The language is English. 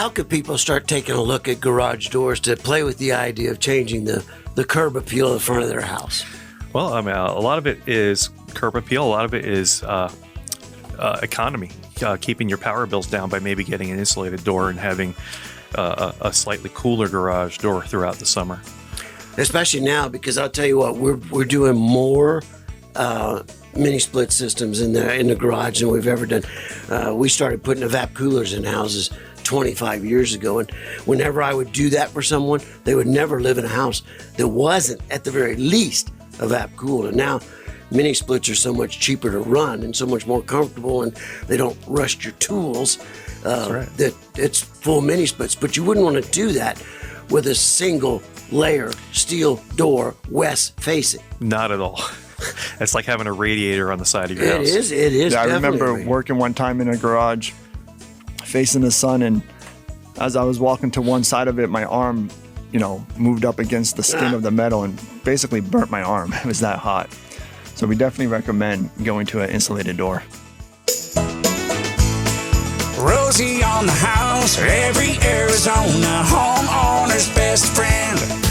how could people start taking a look at garage doors to play with the idea of changing the curb appeal of the front of their house? Well, I mean, a lot of it is curb appeal. A lot of it is economy, keeping your power bills down by maybe getting an insulated door and having a slightly cooler garage door throughout the summer. Especially now, because I'll tell you what, we're doing more mini split systems in the garage than we've ever done. We started putting evap coolers in houses 25 years ago, and whenever I would do that for someone, they would never live in a house that wasn't at the very least evap cooled. And now mini splits are so much cheaper to run and so much more comfortable, and they don't rust your tools. That's right. That it's full mini splits, but you wouldn't want to do that with a single layer steel door west facing. Not at all. It's like having a radiator on the side of your house. It is. Yeah, I definitely. remember working one time in a garage facing the sun, and as I was walking to one side of it, my arm, moved up against the skin of the metal and basically burnt my arm. It was that hot. So we definitely recommend going to an insulated door. Rosie on the house, every Arizona homeowner's best friend.